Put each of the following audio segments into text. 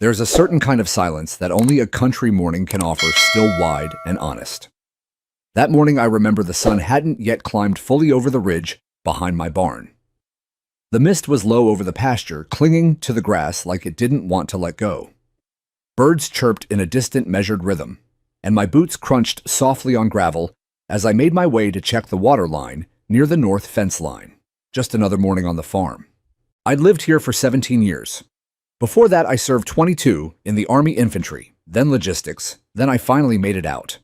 There's a certain kind of silence that only a country morning can offer, still wide and honest. That morning, I remember the sun hadn't yet climbed fully over the ridge behind my barn. The mist was low over the pasture, clinging to the grass like it didn't want to let go. Birds chirped in a distant, measured rhythm, and my boots crunched softly on gravel as I made my way to check the water line near the north fence line. Just another morning on the farm. I'd lived here for 17 years. Before that, I served 22 in the Army infantry, then logistics, then I finally made it out.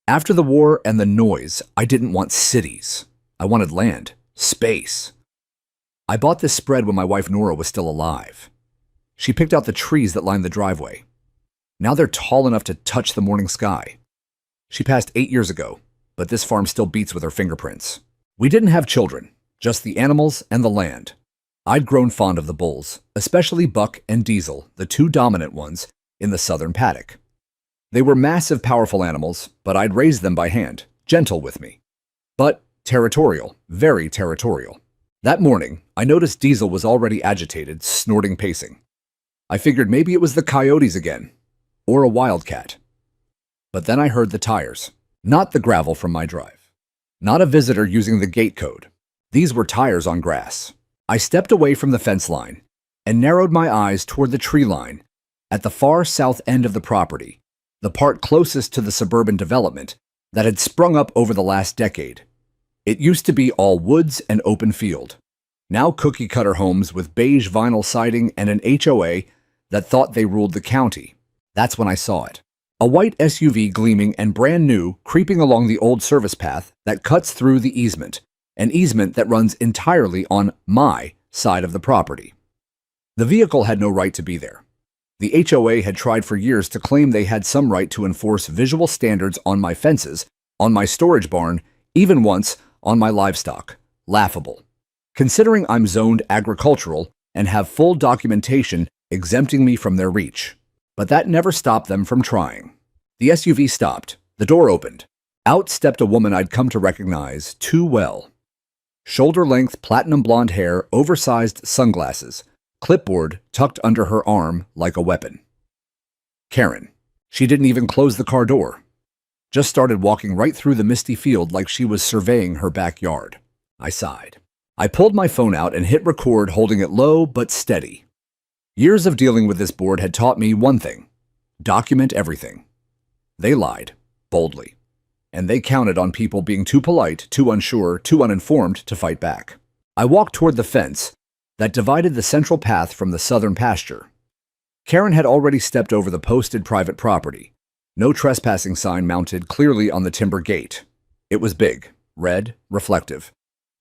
After the war and the noise, I didn't want cities. I wanted land, space. I bought this spread when my wife Nora was still alive. She picked out the trees that lined the driveway. Now they're tall enough to touch the morning sky. She passed 8 years ago, but this farm still beats with her fingerprints. We didn't have children, just the animals and the land. I'd grown fond of the bulls, especially Buck and Diesel, the two dominant ones in the southern paddock. They were massive, powerful animals, but I'd raised them by hand, gentle with me. But territorial, very territorial. That morning, I noticed Diesel was already agitated, snorting, pacing. I figured maybe it was the coyotes again, or a wildcat. But then I heard the tires, not the gravel from my drive. Not a visitor using the gate code. These were tires on grass. I stepped away from the fence line and narrowed my eyes toward the tree line at the far south end of the property, the part closest to the suburban development that had sprung up over the last decade. It used to be all woods and open field. Now cookie-cutter homes with beige vinyl siding and an HOA that thought they ruled the county. That's when I saw it. A white SUV gleaming and brand new, creeping along the old service path that cuts through the easement, an easement that runs entirely on my side of the property. The vehicle had no right to be there. The HOA had tried for years to claim they had some right to enforce visual standards on my fences, on my storage barn, even once on my livestock. Laughable. Considering I'm zoned agricultural and have full documentation exempting me from their reach. But that never stopped them from trying. The SUV stopped. The door opened. Out stepped a woman I'd come to recognize too well. Shoulder-length platinum blonde hair, oversized sunglasses, clipboard tucked under her arm like a weapon. Karen. She didn't even close the car door. Just started walking right through the misty field like she was surveying her backyard. I sighed. I pulled my phone out and hit record, holding it low but steady. Years of dealing with this board had taught me one thing: document everything. They lied, boldly. And they counted on people being too polite, too unsure, too uninformed to fight back. I walked toward the fence that divided the central path from the southern pasture. Karen had already stepped over the posted private property. No trespassing sign mounted clearly on the timber gate. It was big, red, reflective.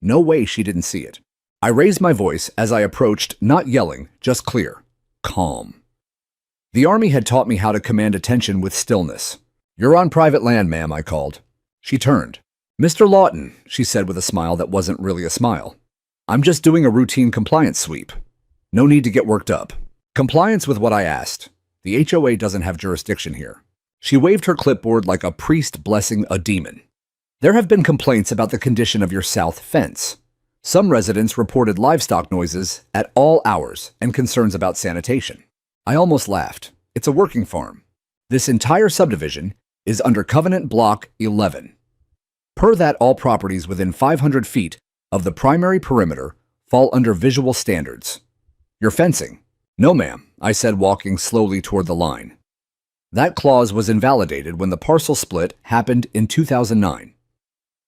No way she didn't see it. I raised my voice as I approached, not yelling, just clear, calm. The Army had taught me how to command attention with stillness. "You're on private land, ma'am," I called. She turned. "Mr. Lawton," she said with a smile that wasn't really a smile. "I'm just doing a routine compliance sweep. No need to get worked up. Compliance with what I asked. The HOA doesn't have jurisdiction here." She waved her clipboard like a priest blessing a demon. "There have been complaints about the condition of your south fence. Some residents reported livestock noises at all hours and concerns about sanitation." I almost laughed. It's a working farm. This entire subdivision is under Covenant Block 11. Per that, all properties within 500 feet of the primary perimeter fall under visual standards. "Your fencing?" "No, ma'am," I said, walking slowly toward the line. That clause was invalidated when the parcel split happened in 2009.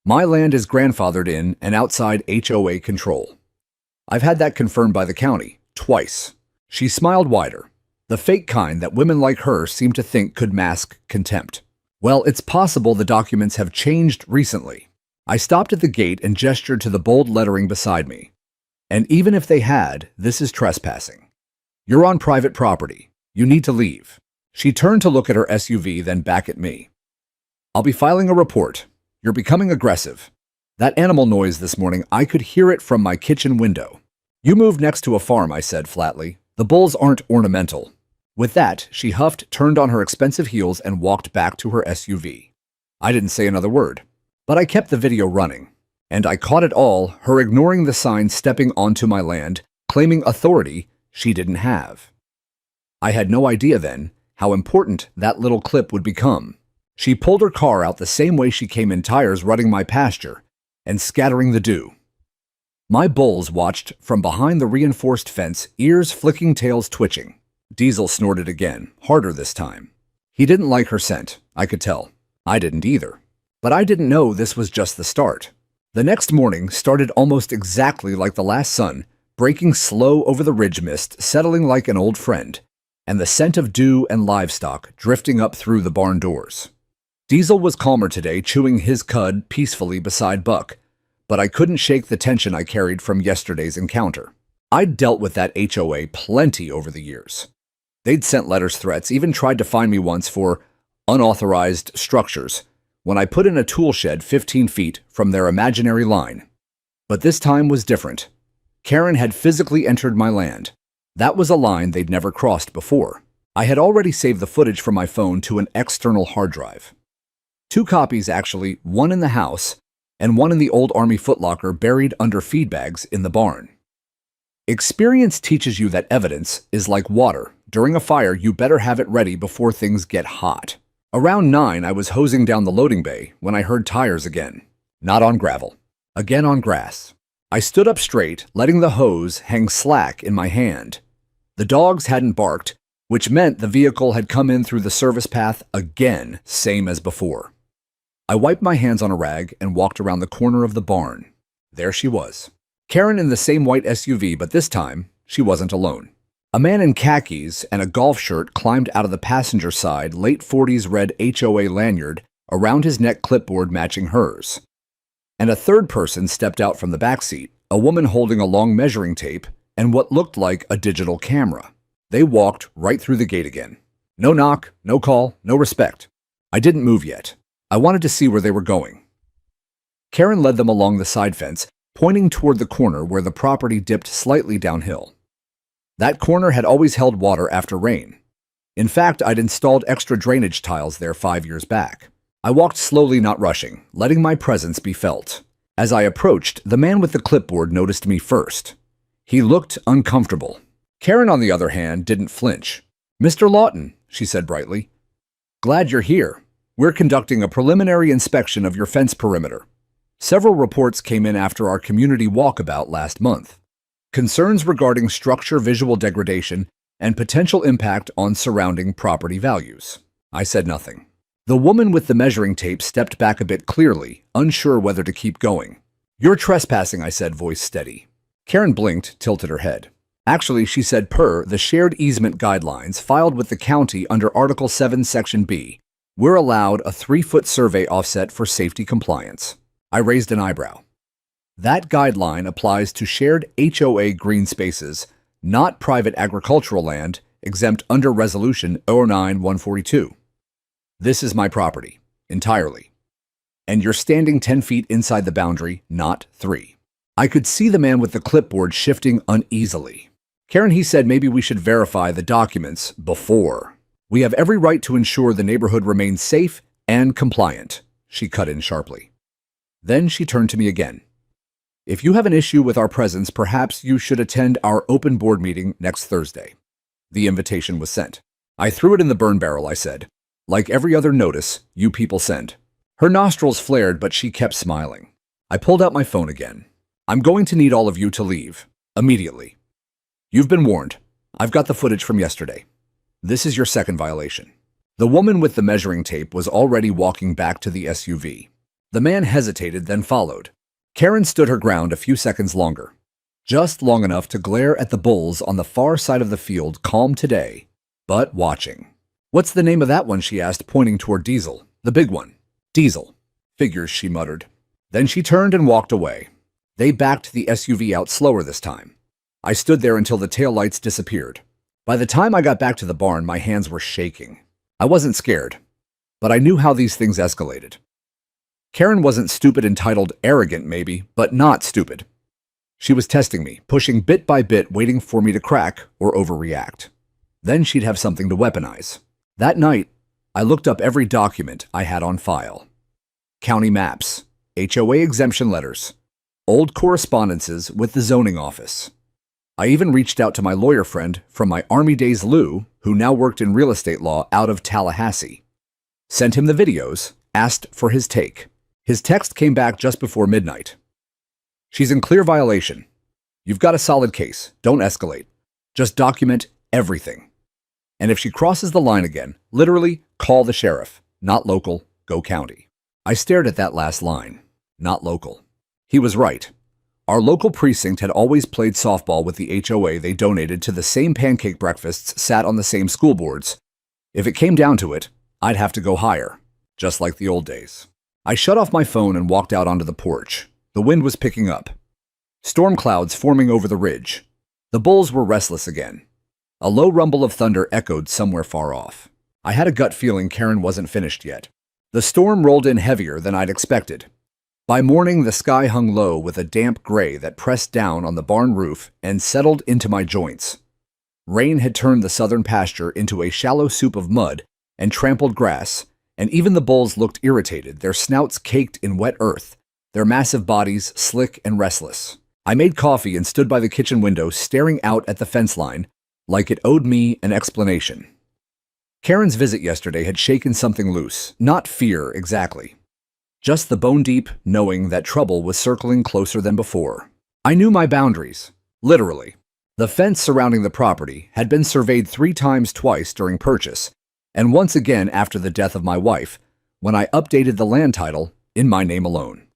My land is grandfathered in and outside HOA control. I've had that confirmed by the county, twice. She smiled wider, the fake kind that women like her seem to think could mask contempt. "Well, it's possible the documents have changed recently." I stopped at the gate and gestured to the bold lettering beside me. "And even if they had, this is trespassing. You're on private property. You need to leave." She turned to look at her SUV, then back at me. "I'll be filing a report. You're becoming aggressive. That animal noise this morning, I could hear it from my kitchen window." "You moved next to a farm," I said flatly. "The bulls aren't ornamental." With that, she huffed, turned on her expensive heels, and walked back to her SUV. I didn't say another word, but I kept the video running. And I caught it all, her ignoring the sign, stepping onto my land, claiming authority she didn't have. I had no idea then how important that little clip would become. She pulled her car out the same way she came in, tires rutting my pasture and scattering the dew. My bulls watched from behind the reinforced fence, ears flicking, tails twitching. Diesel snorted again, harder this time. He didn't like her scent, I could tell. I didn't either. But I didn't know this was just the start. The next morning started almost exactly like the last sun, breaking slow over the ridge mist, settling like an old friend, and the scent of dew and livestock drifting up through the barn doors. Diesel was calmer today, chewing his cud peacefully beside Buck, but I couldn't shake the tension I carried from yesterday's encounter. I'd dealt with that HOA plenty over the years. They'd sent letters, threats, even tried to fine me once for unauthorized structures when I put in a tool shed 15 feet from their imaginary line. But this time was different. Karen had physically entered my land. That was a line they'd never crossed before. I had already saved the footage from my phone to an external hard drive. 2 copies actually, one in the house and one in the old Army footlocker buried under feed bags in the barn. Experience teaches you that evidence is like water. During a fire, you better have it ready before things get hot. Around 9, I was hosing down the loading bay when I heard tires again. Not on gravel. Again on grass. I stood up straight, letting the hose hang slack in my hand. The dogs hadn't barked, which meant the vehicle had come in through the service path again, same as before. I wiped my hands on a rag and walked around the corner of the barn. There she was. Karen in the same white SUV, but this time, she wasn't alone. A man in khakis and a golf shirt climbed out of the passenger side, late 40s red HOA lanyard around his neck, clipboard matching hers. And a third person stepped out from the back seat, a woman holding a long measuring tape and what looked like a digital camera. They walked right through the gate again. No knock, no call, no respect. I didn't move yet. I wanted to see where they were going. Karen led them along the side fence, pointing toward the corner where the property dipped slightly downhill. That corner had always held water after rain. In fact, I'd installed extra drainage tiles there 5 years back. I walked slowly, not rushing, letting my presence be felt. As I approached, the man with the clipboard noticed me first. He looked uncomfortable. Karen, on the other hand, didn't flinch. "Mr. Lawton," she said brightly. "Glad you're here. We're conducting a preliminary inspection of your fence perimeter. Several reports came in after our community walkabout last month. Concerns regarding structure visual degradation and potential impact on surrounding property values." I said nothing. The woman with the measuring tape stepped back a bit, clearly unsure whether to keep going. "You're trespassing," I said, voice steady. Karen blinked, tilted her head. Actually, she said, per the shared easement guidelines filed with the county under Article 7, Section B, we're allowed a 3-foot survey offset for safety compliance. I raised an eyebrow. That guideline applies to shared HOA green spaces, not private agricultural land exempt under Resolution 009-142. This is my property, entirely. And you're standing 10 feet inside the boundary, not 3. I could see the man with the clipboard shifting uneasily. "Karen," he said, "maybe we should verify the documents before. We have every right to ensure the neighborhood remains safe and compliant," she cut in sharply. Then she turned to me again. "If you have an issue with our presence, perhaps you should attend our open board meeting next Thursday." The invitation was sent. "I threw it in the burn barrel," I said. "Like every other notice you people send." Her nostrils flared, but she kept smiling. I pulled out my phone again. "I'm going to need all of you to leave. Immediately. You've been warned. I've got the footage from yesterday. This is your second violation." The woman with the measuring tape was already walking back to the SUV. The man hesitated, then followed. Karen stood her ground a few seconds longer, just long enough to glare at the bulls on the far side of the field, calm today, but watching. "What's the name of that one?" she asked, pointing toward Diesel. "The big one." "Diesel. Figures," she muttered. Then she turned and walked away. They backed the SUV out slower this time. I stood there until the taillights disappeared. By the time I got back to the barn, my hands were shaking. I wasn't scared, but I knew how these things escalated. Karen wasn't stupid, entitled, arrogant maybe, but not stupid. She was testing me, pushing bit by bit, waiting for me to crack or overreact. Then she'd have something to weaponize. That night, I looked up every document I had on file. County maps, HOA exemption letters, old correspondences with the zoning office. I even reached out to my lawyer friend from my Army days, Lou, who now worked in real estate law out of Tallahassee. Sent him the videos, asked for his take. His text came back just before midnight. She's in clear violation. You've got a solid case. Don't escalate. Just document everything. And if she crosses the line again, literally call the sheriff. Not local, go county. I stared at that last line. Not local. He was right. Our local precinct had always played softball with the HOA they donated to the same pancake breakfasts, sat on the same school boards. If it came down to it, I'd have to go higher, just like the old days. I shut off my phone and walked out onto the porch. The wind was picking up. Storm clouds forming over the ridge. The bulls were restless again. A low rumble of thunder echoed somewhere far off. I had a gut feeling Karen wasn't finished yet. The storm rolled in heavier than I'd expected. By morning, the sky hung low with a damp gray that pressed down on the barn roof and settled into my joints. Rain had turned the southern pasture into a shallow soup of mud and trampled grass, and even the bulls looked irritated, their snouts caked in wet earth, their massive bodies slick and restless. I made coffee and stood by the kitchen window staring out at the fence line like it owed me an explanation. Karen's visit yesterday had shaken something loose, not fear exactly. Just the bone-deep knowing that trouble was circling closer than before. I knew my boundaries, literally. The fence surrounding the property had been surveyed 3 times twice during purchase, and once again after the death of my wife, when I updated the land title in my name alone.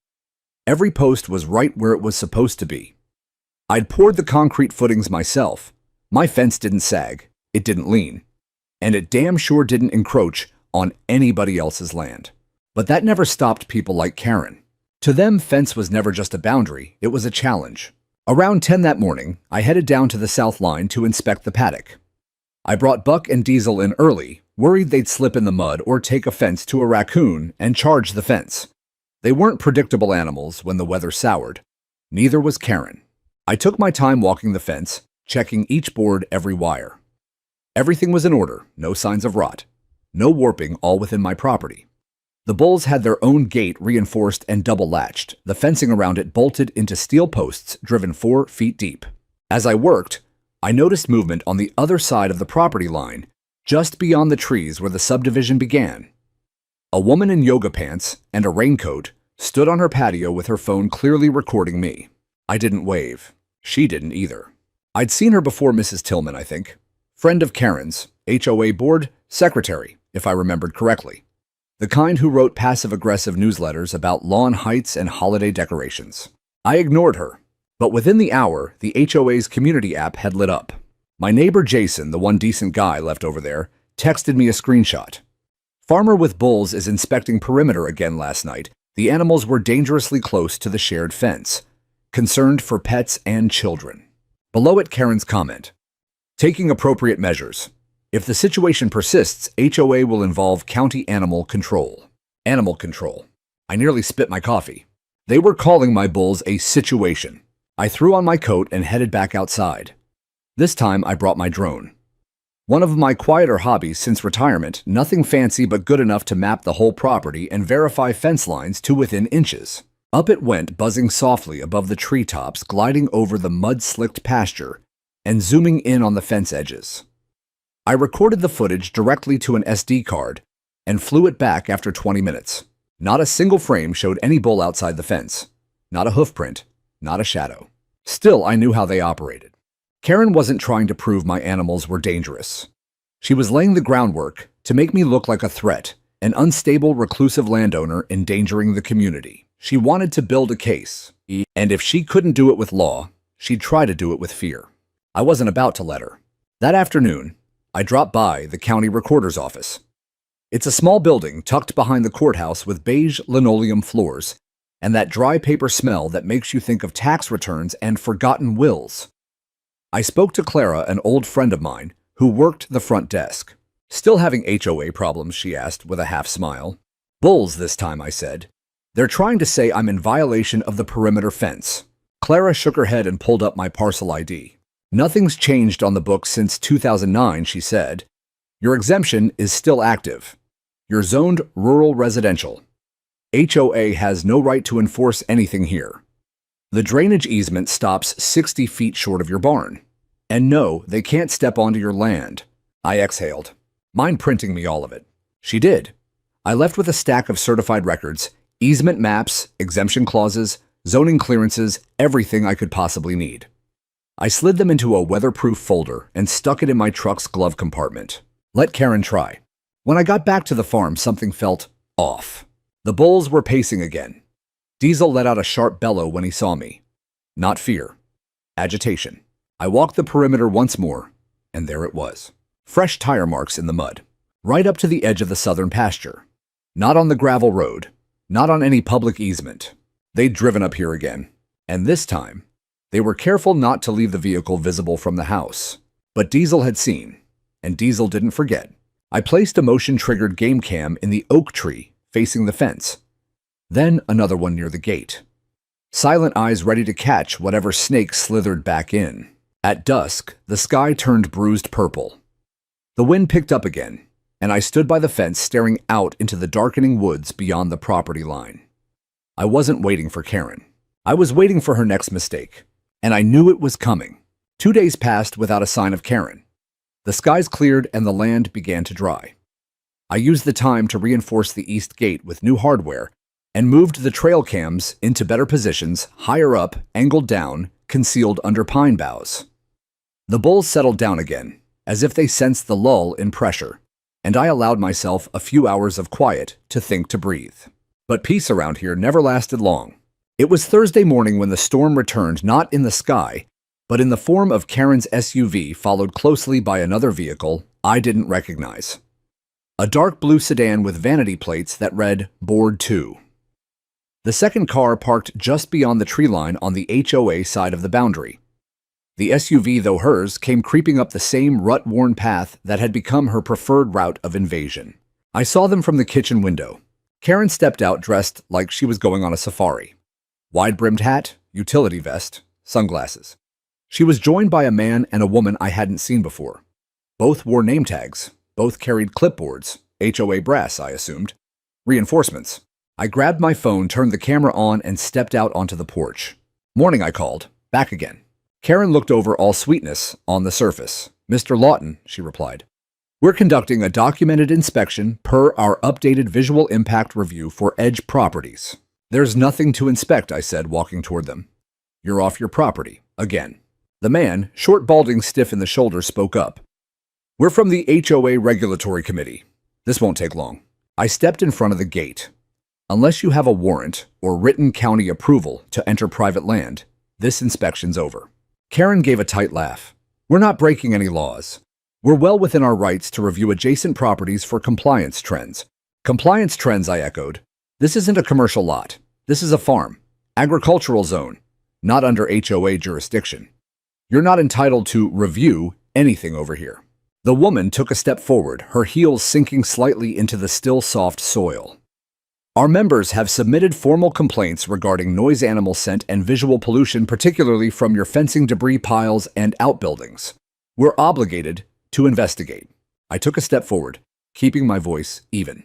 Every post was right where it was supposed to be. I'd poured the concrete footings myself. My fence didn't sag, it didn't lean, and it damn sure didn't encroach on anybody else's land. But that never stopped people like Karen. To them, fence was never just a boundary, it was a challenge. Around 10 that morning, I headed down to the south line to inspect the paddock. I brought Buck and Diesel in early, worried they'd slip in the mud or take offense to a raccoon and charge the fence. They weren't predictable animals when the weather soured. Neither was Karen. I took my time walking the fence, checking each board, every wire. Everything was in order, no signs of rot. No warping, all within my property. The bulls had their own gate reinforced and double-latched, the fencing around it bolted into steel posts driven 4 feet deep. As I worked, I noticed movement on the other side of the property line, just beyond the trees where the subdivision began. A woman in yoga pants and a raincoat stood on her patio with her phone clearly recording me. I didn't wave. She didn't either. I'd seen her before, Mrs. Tillman, I think. Friend of Karen's, HOA board secretary, if I remembered correctly. The kind who wrote passive-aggressive newsletters about lawn heights and holiday decorations. I ignored her, but within the hour, the HOA's community app had lit up. My neighbor Jason, the one decent guy left over there, texted me a screenshot. Farmer with bulls is inspecting perimeter again last night. The animals were dangerously close to the shared fence. Concerned for pets and children. Below it, Karen's comment. Taking appropriate measures. If the situation persists, HOA will involve county animal control. Animal control. I nearly spit my coffee. They were calling my bulls a situation. I threw on my coat and headed back outside. This time I brought my drone. One of my quieter hobbies since retirement, nothing fancy but good enough to map the whole property and verify fence lines to within inches. Up it went, buzzing softly above the treetops, gliding over the mud-slicked pasture and zooming in on the fence edges. I recorded the footage directly to an SD card and flew it back after 20 minutes. Not a single frame showed any bull outside the fence. Not a hoof print, not a shadow. Still, I knew how they operated. Karen wasn't trying to prove my animals were dangerous. She was laying the groundwork to make me look like a threat, an unstable, reclusive landowner endangering the community. She wanted to build a case, and if she couldn't do it with law, she'd try to do it with fear. I wasn't about to let her. That afternoon, I dropped by the county recorder's office. It's a small building tucked behind the courthouse with beige linoleum floors and that dry paper smell that makes you think of tax returns and forgotten wills. I spoke to Clara, an old friend of mine, who worked the front desk. Still having HOA problems, she asked with a half smile. Bulls this time, I said. They're trying to say I'm in violation of the perimeter fence. Clara shook her head and pulled up my parcel ID. Nothing's changed on the books since 2009, she said. Your exemption is still active. You're zoned rural residential. HOA has no right to enforce anything here. The drainage easement stops 60 feet short of your barn. And no, they can't step onto your land. I exhaled, mind printing me all of it. She did. I left with a stack of certified records, easement maps, exemption clauses, zoning clearances, everything I could possibly need. I slid them into a weatherproof folder and stuck it in my truck's glove compartment. Let Karen try. When I got back to the farm, something felt off. The bulls were pacing again. Diesel let out a sharp bellow when he saw me. Not fear. Agitation. I walked the perimeter once more, and there it was. Fresh tire marks in the mud, right up to the edge of the southern pasture. Not on the gravel road, not on any public easement. They'd driven up here again, and this time, they were careful not to leave the vehicle visible from the house. But Diesel had seen, and Diesel didn't forget. I placed a motion-triggered game cam in the oak tree facing the fence, then another one near the gate. Silent eyes ready to catch whatever snake slithered back in. At dusk, the sky turned bruised purple. The wind picked up again, and I stood by the fence staring out into the darkening woods beyond the property line. I wasn't waiting for Karen. I was waiting for her next mistake, and I knew it was coming. 2 days passed without a sign of Karen. The skies cleared and the land began to dry. I used the time to reinforce the east gate with new hardware and moved the trail cams into better positions, higher up, angled down, concealed under pine boughs. The bulls settled down again, as if they sensed the lull in pressure, and I allowed myself a few hours of quiet to think, to breathe. But peace around here never lasted long. It was Thursday morning when the storm returned, not in the sky, but in the form of Karen's SUV, followed closely by another vehicle I didn't recognize. A dark blue sedan with vanity plates that read Board 2. The second car parked just beyond the tree line on the HOA side of the boundary. The SUV, though hers, came creeping up the same rut-worn path that had become her preferred route of invasion. I saw them from the kitchen window. Karen stepped out dressed like she was going on a safari. Wide-brimmed hat, utility vest, sunglasses. She was joined by a man and a woman I hadn't seen before. Both wore name tags. Both carried clipboards. HOA brass, I assumed. Reinforcements. I grabbed my phone, turned the camera on, and stepped out onto the porch. Morning, I called. Back again. Karen looked over, all sweetness on the surface. Mr. Lawton, she replied. We're conducting a documented inspection per our updated visual impact review for edge properties. There's nothing to inspect, I said, walking toward them. You're off your property. Again. The man, short, balding, stiff in the shoulders, spoke up. We're from the HOA Regulatory Committee. This won't take long. I stepped in front of the gate. Unless you have a warrant or written county approval to enter private land, this inspection's over. Karen gave a tight laugh. We're not breaking any laws. We're well within our rights to review adjacent properties for compliance trends. Compliance trends, I echoed. This isn't a commercial lot. This is a farm. Agricultural zone. Not under HOA jurisdiction. You're not entitled to review anything over here. The woman took a step forward, her heels sinking slightly into the still soft soil. Our members have submitted formal complaints regarding noise, animal scent, and visual pollution, particularly from your fencing, debris piles, and outbuildings. We're obligated to investigate. I took a step forward, keeping my voice even.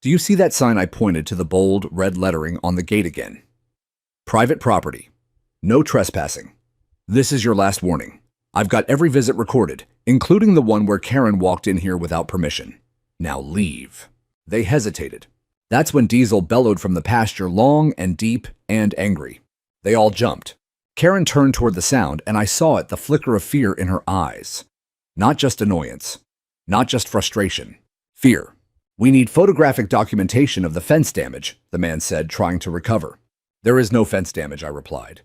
Do you see that sign? I pointed to the bold red lettering on the gate again. Private property. No trespassing. This is your last warning. I've got every visit recorded, including the one where Karen walked in here without permission. Now leave. They hesitated. That's when Diesel bellowed from the pasture, long and deep and angry. They all jumped. Karen turned toward the sound, and I saw it, the flicker of fear in her eyes. Not just annoyance. Not just frustration. Fear. We need photographic documentation of the fence damage, the man said, trying to recover. There is no fence damage, I replied.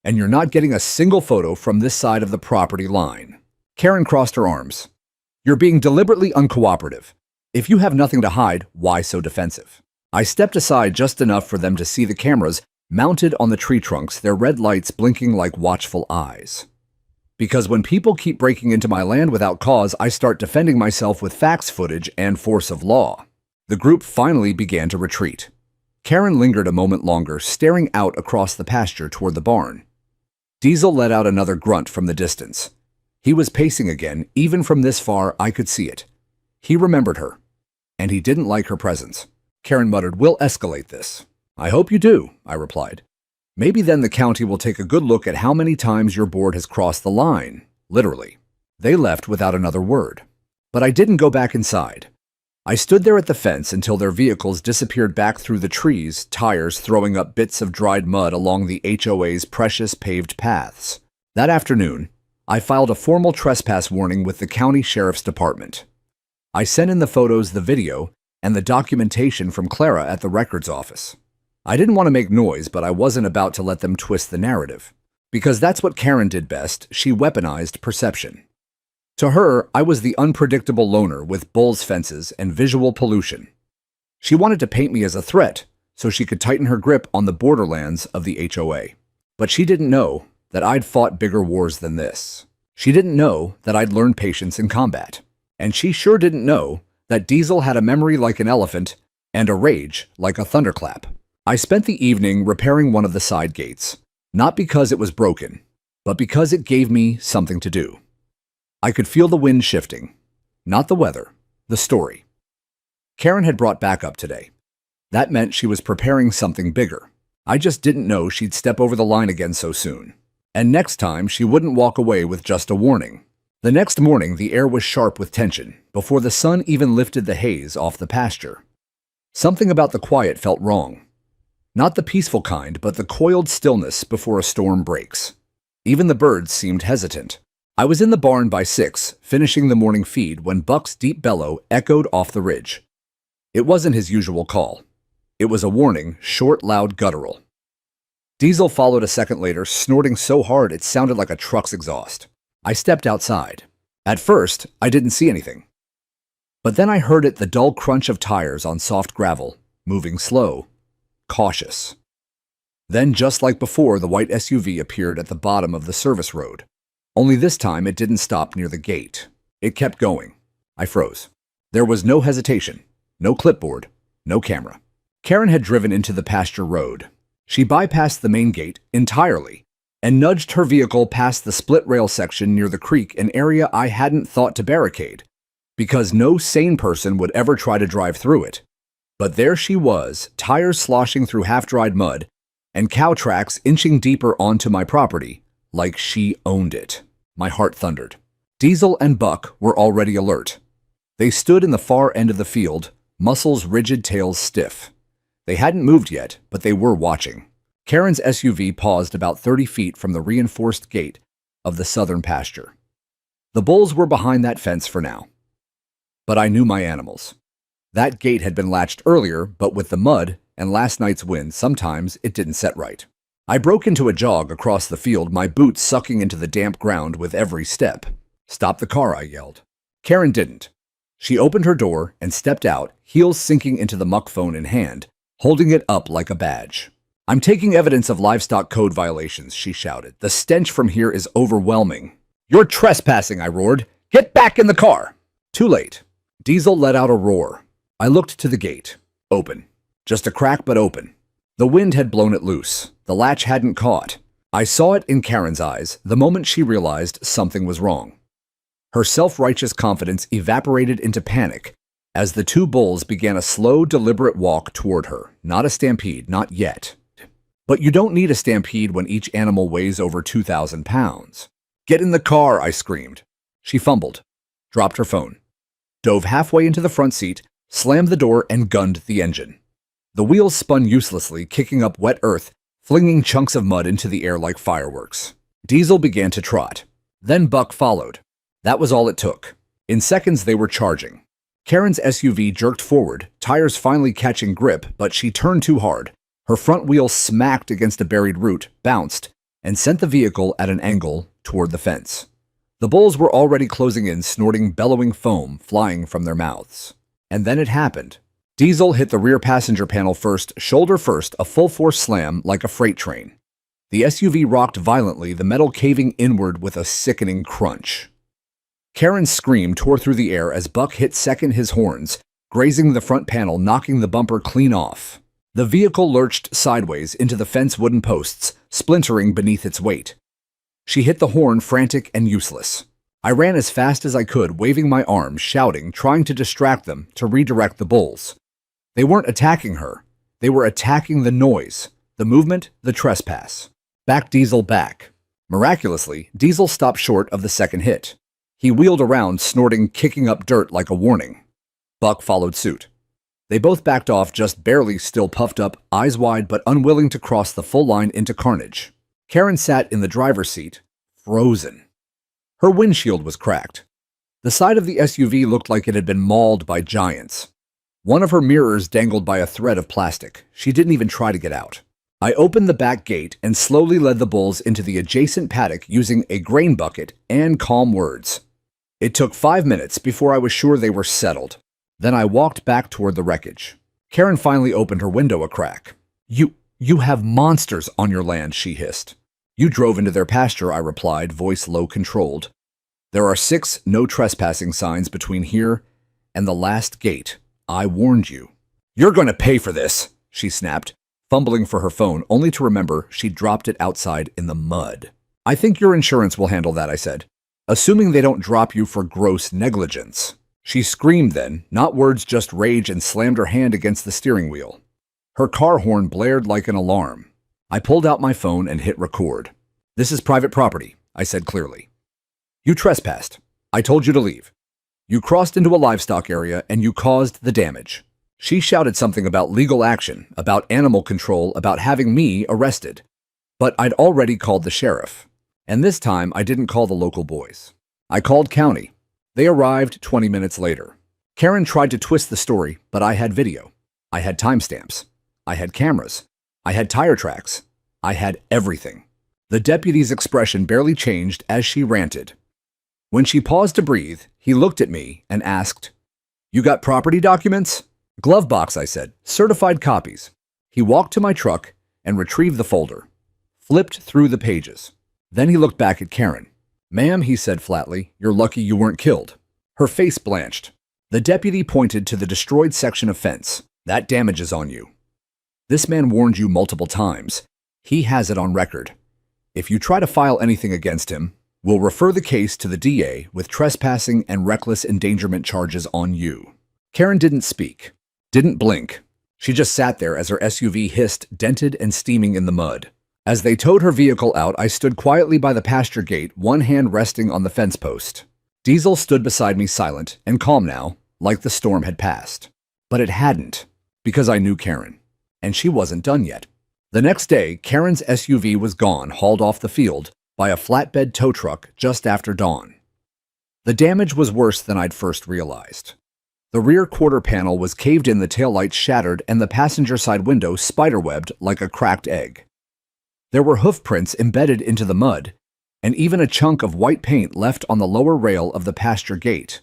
And you're not getting a single photo from this side of the property line. Karen crossed her arms. You're being deliberately uncooperative. If you have nothing to hide, why so defensive? I stepped aside just enough for them to see the cameras mounted on the tree trunks, their red lights blinking like watchful eyes. Because when people keep breaking into my land without cause, I start defending myself with facts, footage, and force of law. The group finally began to retreat. Karen lingered a moment longer, staring out across the pasture toward the barn. Diesel let out another grunt from the distance. He was pacing again. Even from this far, I could see it. He remembered her, and he didn't like her presence. Karen muttered, We'll escalate this. I hope you do, I replied. Maybe then the county will take a good look at how many times your board has crossed the line. literally. They left without another word. But I didn't go back inside. I stood there at the fence until their vehicles disappeared back through the trees, tires throwing up bits of dried mud along the HOA's precious paved paths. That afternoon, I filed a formal trespass warning with the county sheriff's department. I sent in the photos, the video, and the documentation from Clara at the records office. I didn't want to make noise, but I wasn't about to let them twist the narrative. Because that's what Karen did best. She weaponized perception. To her, I was the unpredictable loner with bulls fences and visual pollution. She wanted to paint me as a threat so she could tighten her grip on the borderlands of the HOA. But she didn't know that I'd fought bigger wars than this. She didn't know that I'd learned patience in combat. And she sure didn't know that Diesel had a memory like an elephant and a rage like a thunderclap. I spent the evening repairing one of the side gates, not because it was broken, but because it gave me something to do. I could feel the wind shifting. Not the weather, the story. Karen had brought backup today. That meant she was preparing something bigger. I just didn't know she'd step over the line again so soon. And next time, she wouldn't walk away with just a warning. The next morning, the air was sharp with tension, before the sun even lifted the haze off the pasture. Something about the quiet felt wrong. Not the peaceful kind, but the coiled stillness before a storm breaks. Even the birds seemed hesitant. I was in the barn by 6, finishing the morning feed, when Buck's deep bellow echoed off the ridge. It wasn't his usual call. It was a warning, short, loud, guttural. Diesel followed a second later, snorting so hard it sounded like a truck's exhaust. I stepped outside. At first, I didn't see anything. But then I heard it, the dull crunch of tires on soft gravel, moving slow, cautious. Then, just like before, the white SUV appeared at the bottom of the service road. Only this time, it didn't stop near the gate. It kept going. I froze. There was no hesitation, no clipboard, no camera. Karen had driven into the pasture road. She bypassed the main gate entirely and nudged her vehicle past the split rail section near the creek, an area I hadn't thought to barricade, because no sane person would ever try to drive through it. But there she was, tires sloshing through half-dried mud, and cow tracks inching deeper onto my property, like she owned it. My heart thundered. Diesel and Buck were already alert. They stood in the far end of the field, muscles rigid, tails stiff. They hadn't moved yet, but they were watching. Karen's SUV paused about 30 feet from the reinforced gate of the southern pasture. The bulls were behind that fence for now. But I knew my animals. That gate had been latched earlier, but with the mud and last night's wind, sometimes it didn't set right. I broke into a jog across the field, my boots sucking into the damp ground with every step. "Stop the car," I yelled. Karen didn't. She opened her door and stepped out, heels sinking into the muck phone in hand, holding it up like a badge. "I'm taking evidence of livestock code violations," she shouted. "The stench from here is overwhelming." "You're trespassing," I roared. "Get back in the car!" Too late. Diesel let out a roar. I looked to the gate. Open. Just a crack, but open. The wind had blown it loose. The latch hadn't caught. I saw it in Karen's eyes the moment she realized something was wrong. Her self-righteous confidence evaporated into panic as the two bulls began a slow, deliberate walk toward her. Not a stampede, not yet. But you don't need a stampede when each animal weighs over 2,000 pounds. "Get in the car," I screamed. She fumbled, dropped her phone, dove halfway into the front seat, slammed the door, and gunned the engine. The wheels spun uselessly, kicking up wet earth, flinging chunks of mud into the air like fireworks. Diesel began to trot. Then Buck followed. That was all it took. In seconds, they were charging. Karen's SUV jerked forward, tires finally catching grip, but she turned too hard. Her front wheel smacked against a buried root, bounced, and sent the vehicle at an angle toward the fence. The bulls were already closing in, snorting bellowing foam flying from their mouths. And then it happened. Diesel hit the rear passenger panel first, shoulder first, a full-force slam like a freight train. The SUV rocked violently, the metal caving inward with a sickening crunch. Karen's scream tore through the air as Buck hit second, his horns, grazing the front panel, knocking the bumper clean off. The vehicle lurched sideways into the fence wooden posts, splintering beneath its weight. She hit the horn, frantic and useless. I ran as fast as I could, waving my arms, shouting, trying to distract them, to redirect the bulls. They weren't attacking her. They were attacking the noise, the movement, the trespass. "Back, Diesel, back." Miraculously, Diesel stopped short of the second hit. He wheeled around, snorting, kicking up dirt like a warning. Buck followed suit. They both backed off, just barely, still puffed up, eyes wide but unwilling to cross the full line into carnage. Karen sat in the driver's seat, frozen. Her windshield was cracked. The side of the SUV looked like it had been mauled by giants. One of her mirrors dangled by a thread of plastic. She didn't even try to get out. I opened the back gate and slowly led the bulls into the adjacent paddock using a grain bucket and calm words. It took 5 minutes before I was sure they were settled. Then I walked back toward the wreckage. Karen finally opened her window a crack. You have monsters on your land," she hissed. "You drove into their pasture," I replied, voice low controlled. "There are 6 no trespassing signs between here and the last gate. I warned you." "You're going to pay for this," she snapped, fumbling for her phone, only to remember she'd dropped it outside in the mud. "I think your insurance will handle that," I said, "assuming they don't drop you for gross negligence." She screamed then, not words, just rage, and slammed her hand against the steering wheel. Her car horn blared like an alarm. I pulled out my phone and hit record. "This is private property," I said clearly. "You trespassed. I told you to leave. You crossed into a livestock area and you caused the damage." She shouted something about legal action, about animal control, about having me arrested. But I'd already called the sheriff. And this time I didn't call the local boys. I called county. They arrived 20 minutes later. Karen tried to twist the story, but I had video. I had timestamps. I had cameras. I had tire tracks. I had everything. The deputy's expression barely changed as she ranted. When she paused to breathe, he looked at me and asked, "You got property documents?" "Glove box," I said. "Certified copies." He walked to my truck and retrieved the folder. Flipped through the pages. Then he looked back at Karen. "Ma'am," he said flatly, "you're lucky you weren't killed." Her face blanched. The deputy pointed to the destroyed section of fence. "That damage is on you. This man warned you multiple times. He has it on record. If you try to file anything against him, we'll refer the case to the DA with trespassing and reckless endangerment charges on you." Karen didn't speak, didn't blink. She just sat there as her SUV hissed, dented and steaming in the mud. As they towed her vehicle out, I stood quietly by the pasture gate, one hand resting on the fence post. Diesel stood beside me, silent and calm now, like the storm had passed. But it hadn't, because I knew Karen. And she wasn't done yet. The next day, Karen's SUV was gone, hauled off the field by a flatbed tow truck just after dawn. The damage was worse than I'd first realized. The rear quarter panel was caved in, the taillights shattered, and the passenger side window spiderwebbed like a cracked egg. There were hoof prints embedded into the mud, and even a chunk of white paint left on the lower rail of the pasture gate.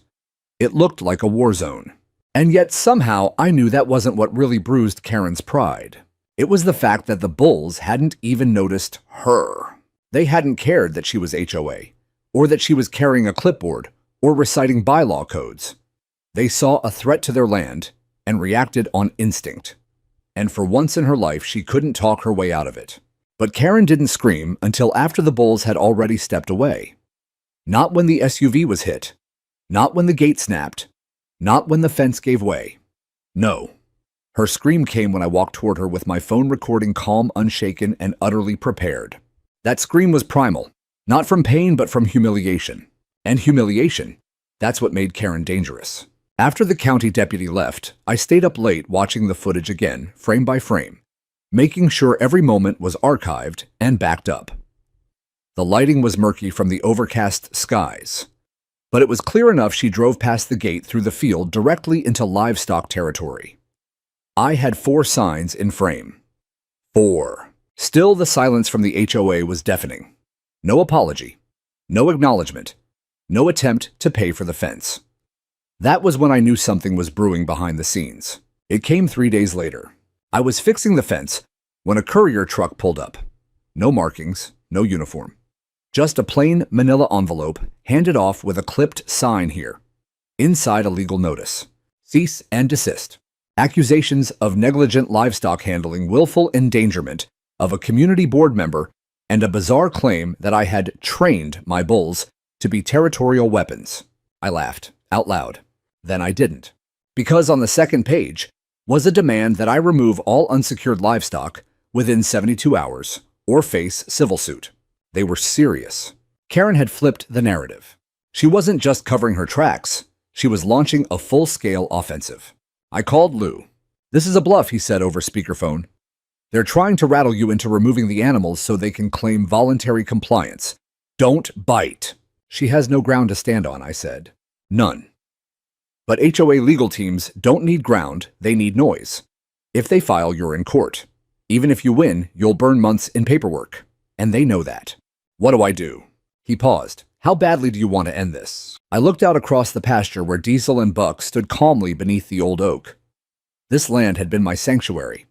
It looked like a war zone. And yet somehow I knew that wasn't what really bruised Karen's pride. It was the fact that the bulls hadn't even noticed her. They hadn't cared that she was HOA, or that she was carrying a clipboard, or reciting bylaw codes. They saw a threat to their land and reacted on instinct. And for once in her life, she couldn't talk her way out of it. But Karen didn't scream until after the bulls had already stepped away. Not when the SUV was hit. Not when the gate snapped. Not when the fence gave way. No. Her scream came when I walked toward her with my phone recording, calm, unshaken, and utterly prepared. That scream was primal. Not from pain, but from humiliation. And humiliation, that's what made Karen dangerous. After the county deputy left, I stayed up late watching the footage again, frame by frame, making sure every moment was archived and backed up. The lighting was murky from the overcast skies, but it was clear enough. She drove past the gate through the field directly into livestock territory. I had 4 signs in frame. 4. Still, the silence from the HOA was deafening. No apology, no acknowledgement, no attempt to pay for the fence. That was when I knew something was brewing behind the scenes. It came 3 days later. I was fixing the fence when a courier truck pulled up. No markings, no uniform. Just a plain manila envelope handed off with a clipped sign here. Inside, a legal notice. Cease and desist. Accusations of negligent livestock handling, willful endangerment of a community board member, and a bizarre claim that I had trained my bulls to be territorial weapons. I laughed, out loud. Then I didn't. Because on the second page was a demand that I remove all unsecured livestock within 72 hours or face civil suit. They were serious. Karen had flipped the narrative. She wasn't just covering her tracks. She was launching a full-scale offensive. I called Lou. "This is a bluff," he said over speakerphone. "They're trying to rattle you into removing the animals so they can claim voluntary compliance. Don't bite." "She has no ground to stand on," I said. "None. But HOA legal teams don't need ground, they need noise. If they file, you're in court. Even if you win, you'll burn months in paperwork. And they know that. What do I do?" He paused. "How badly do you want to end this?" I looked out across the pasture where Diesel and Buck stood calmly beneath the old oak. This land had been my sanctuary,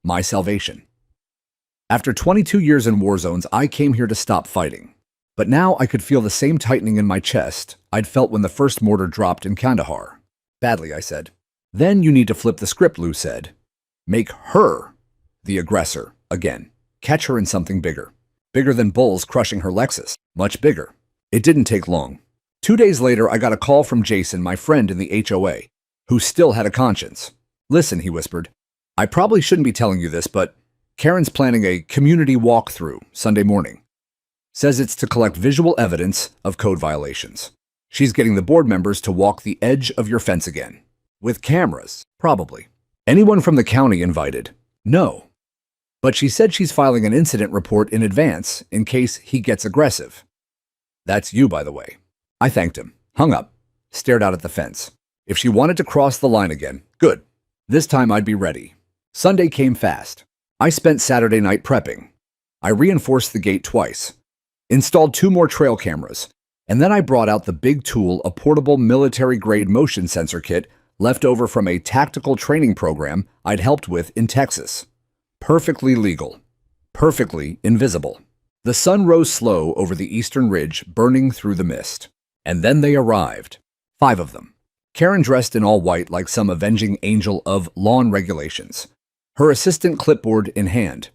my salvation. After 22 years in war zones, I came here to stop fighting. But now I could feel the same tightening in my chest I'd felt when the first mortar dropped in Kandahar. "Badly," I said. "Then you need to flip the script," Lou said. "Make her the aggressor again. Catch her in something bigger. Bigger than bulls crushing her Lexus. Much bigger." It didn't take long. 2 days later, I got a call from Jason, my friend in the HOA, who still had a conscience. "Listen," he whispered. "I probably shouldn't be telling you this, but Karen's planning a community walkthrough Sunday morning. Says it's to collect visual evidence of code violations. She's getting the board members to walk the edge of your fence again. With cameras, probably. Anyone from the county invited? No. But she said she's filing an incident report in advance in case he gets aggressive." "That's you, by the way." I thanked him, hung up, stared out at the fence. If she wanted to cross the line again, good. This time I'd be ready. Sunday came fast. I spent Saturday night prepping. I reinforced the gate twice, installed 2 more trail cameras, and then I brought out the big tool, a portable military-grade motion sensor kit left over from a tactical training program I'd helped with in Texas. Perfectly legal. Perfectly invisible. The sun rose slow over the eastern ridge, burning through the mist. And then they arrived. 5 of them. Karen dressed in all white like some avenging angel of lawn regulations. Her assistant clipboard in hand.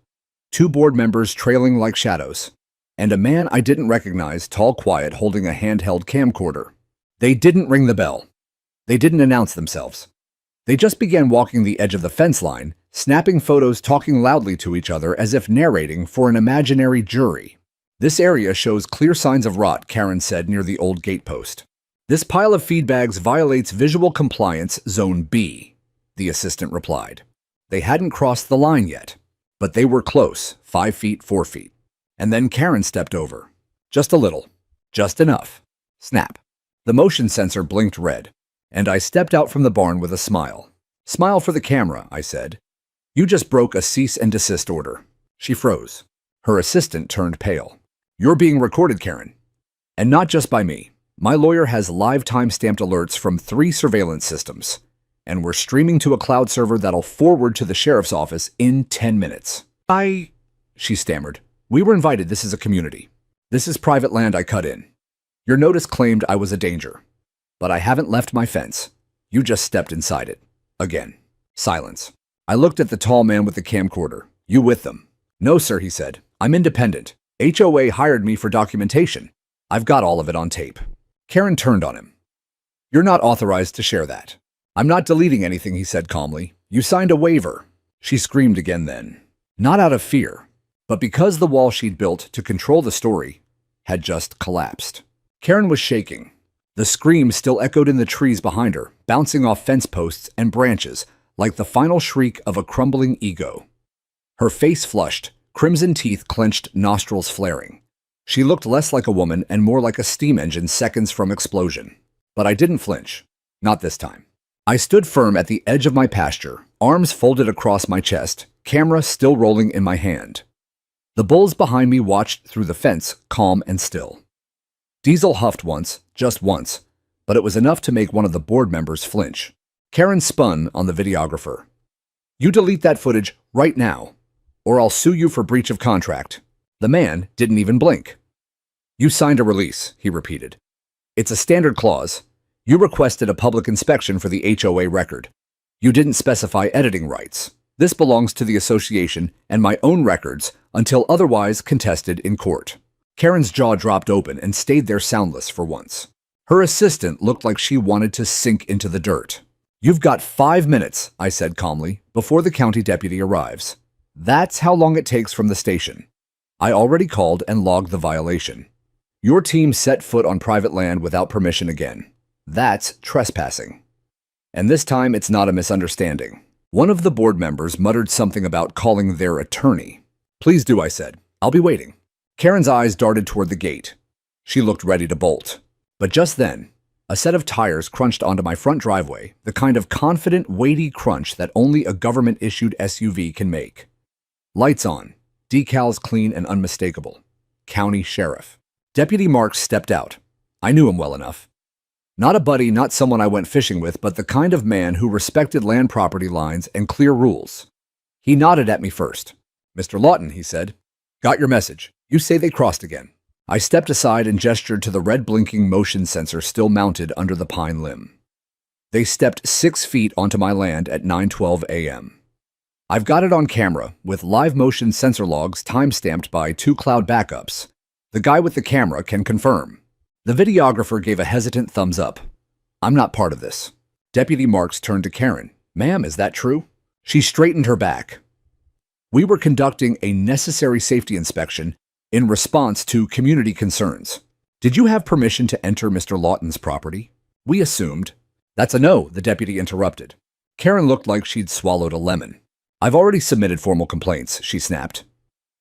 2 board members trailing like shadows. And a man I didn't recognize, tall, quiet, holding a handheld camcorder. They didn't ring the bell. They didn't announce themselves. They just began walking the edge of the fence line, snapping photos, talking loudly to each other as if narrating for an imaginary jury. "This area shows clear signs of rot," Karen said near the old gatepost. "This pile of feed bags violates visual compliance zone B," the assistant replied. They hadn't crossed the line yet, but they were close, 5 feet, 4 feet. And then Karen stepped over. Just a little. Just enough. Snap. The motion sensor blinked red, and I stepped out from the barn with a smile. "Smile for the camera," I said. "You just broke a cease and desist order." She froze. Her assistant turned pale. "You're being recorded, Karen. And not just by me. My lawyer has live time-stamped alerts from 3 surveillance systems, and we're streaming to a cloud server that'll forward to the sheriff's office in 10 minutes. She stammered. "We were invited. This is a community. This is private land I cut in. Your notice claimed I was a danger. But I haven't left my fence. You just stepped inside it. Again." Silence. I looked at the tall man with the camcorder. "You with them?" "No, sir," he said. "I'm independent. HOA hired me for documentation. I've got all of it on tape." Karen turned on him. "You're not authorized to share that." "I'm not deleting anything," he said calmly. "You signed a waiver." She screamed again then. Not out of fear, but because the wall she'd built to control the story had just collapsed. Karen was shaking. The scream still echoed in the trees behind her, bouncing off fence posts and branches like the final shriek of a crumbling ego. Her face flushed, crimson teeth clenched, nostrils flaring. She looked less like a woman and more like a steam engine seconds from explosion. But I didn't flinch. Not this time. I stood firm at the edge of my pasture, arms folded across my chest, camera still rolling in my hand. The bulls behind me watched through the fence, calm and still. Diesel huffed once, just once, but it was enough to make one of the board members flinch. Karen spun on the videographer. "You delete that footage right now, or I'll sue you for breach of contract." The man didn't even blink. "You signed a release," he repeated. "It's a standard clause. You requested a public inspection for the HOA record. You didn't specify editing rights. This belongs to the association and my own records until otherwise contested in court." Karen's jaw dropped open and stayed there soundless for once. Her assistant looked like she wanted to sink into the dirt. "You've got 5 minutes," I said calmly, "before the county deputy arrives. That's how long it takes from the station. I already called and logged the violation. Your team set foot on private land without permission again. That's trespassing. And this time it's not a misunderstanding. One of the board members muttered something about calling their attorney. Please do, I said. I'll be waiting. Karen's eyes darted toward the gate. She looked ready to bolt. But just then, a set of tires crunched onto my front driveway, the kind of confident, weighty crunch that only a government-issued SUV can make. Lights on, decals clean and unmistakable. County Sheriff. Deputy Marks stepped out. I knew him well enough. Not a buddy, not someone I went fishing with, but the kind of man who respected land property lines and clear rules. He nodded at me first. Mr. Lawton, he said. Got your message. You say they crossed again. I stepped aside and gestured to the red blinking motion sensor still mounted under the pine limb. They stepped 6 feet onto my land at 9:12 a.m. I've got it on camera, with live motion sensor logs time-stamped by 2 cloud backups. The guy with the camera can confirm. The videographer gave a hesitant thumbs up. I'm not part of this. Deputy Marks turned to Karen. Ma'am, is that true? She straightened her back. We were conducting a necessary safety inspection in response to community concerns. Did you have permission to enter Mr. Lawton's property? We assumed. That's a no, the deputy interrupted. Karen looked like she'd swallowed a lemon. I've already submitted formal complaints, she snapped.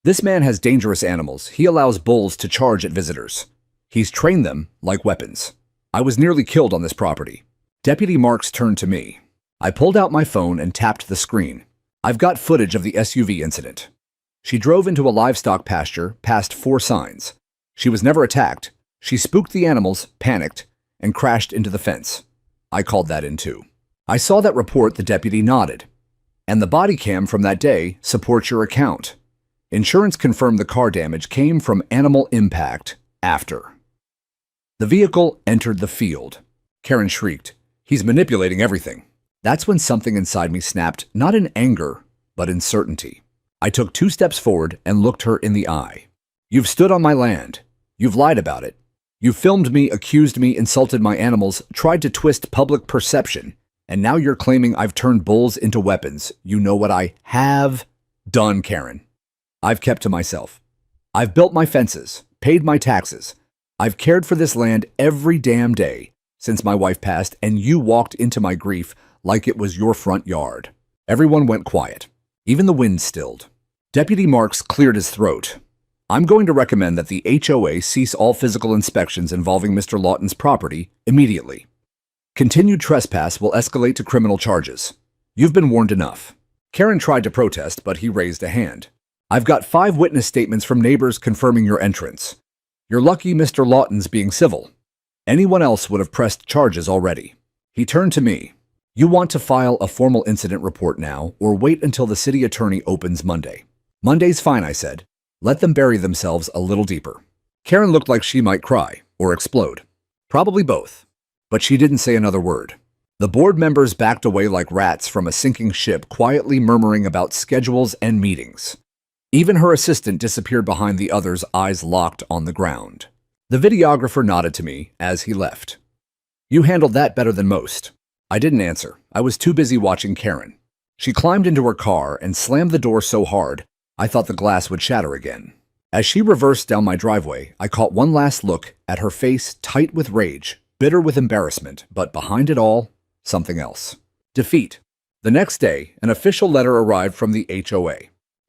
This man has dangerous animals. He allows bulls to charge at visitors. He's trained them like weapons. I was nearly killed on this property. Deputy Marks turned to me. I pulled out my phone and tapped the screen. I've got footage of the SUV incident. She drove into a livestock pasture past 4 signs. She was never attacked. She spooked the animals, panicked, and crashed into the fence. I called that in too. I saw that report, the deputy nodded. And the body cam from that day supports your account. Insurance confirmed the car damage came from animal impact after. The vehicle entered the field. Karen shrieked. He's manipulating everything. That's when something inside me snapped, not in anger, but in certainty. I took 2 steps forward and looked her in the eye. You've stood on my land. You've lied about it. You filmed me, accused me, insulted my animals, tried to twist public perception, and now you're claiming I've turned bulls into weapons. You know what I have done, Karen. I've kept to myself. I've built my fences, paid my taxes. I've cared for this land every damn day since my wife passed, and you walked into my grief like it was your front yard. Everyone went quiet. Even the wind stilled. Deputy Marks cleared his throat. I'm going to recommend that the HOA cease all physical inspections involving Mr. Lawton's property immediately. Continued trespass will escalate to criminal charges. You've been warned enough. Karen tried to protest, but he raised a hand. I've got 5 witness statements from neighbors confirming your entrance. You're lucky Mr. Lawton's being civil. Anyone else would have pressed charges already. He turned to me. You want to file a formal incident report now, or wait until the city attorney opens Monday? Monday's fine, I said. Let them bury themselves a little deeper. Karen looked like she might cry or explode. Probably both. But she didn't say another word. The board members backed away like rats from a sinking ship, quietly murmuring about schedules and meetings. Even her assistant disappeared behind the others, eyes locked on the ground. The videographer nodded to me as he left. You handled that better than most. I didn't answer. I was too busy watching Karen. She climbed into her car and slammed the door so hard, I thought the glass would shatter again. As she reversed down my driveway, I caught one last look at her face, tight with rage, bitter with embarrassment, but behind it all, something else. Defeat. The next day, an official letter arrived from the HOA.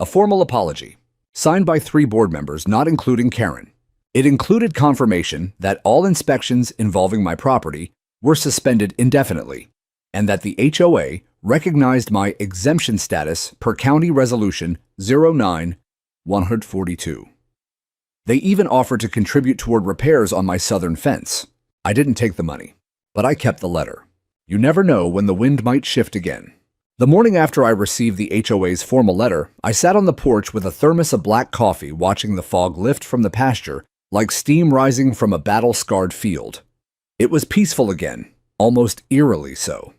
A formal apology, signed by 3 board members, not including Karen. It included confirmation that all inspections involving my property were suspended indefinitely, and that the HOA recognized my exemption status per County Resolution 09-142. They even offered to contribute toward repairs on my southern fence. I didn't take the money, but I kept the letter. You never know when the wind might shift again. The morning after I received the HOA's formal letter, I sat on the porch with a thermos of black coffee watching the fog lift from the pasture like steam rising from a battle-scarred field. It was peaceful again, almost eerily so.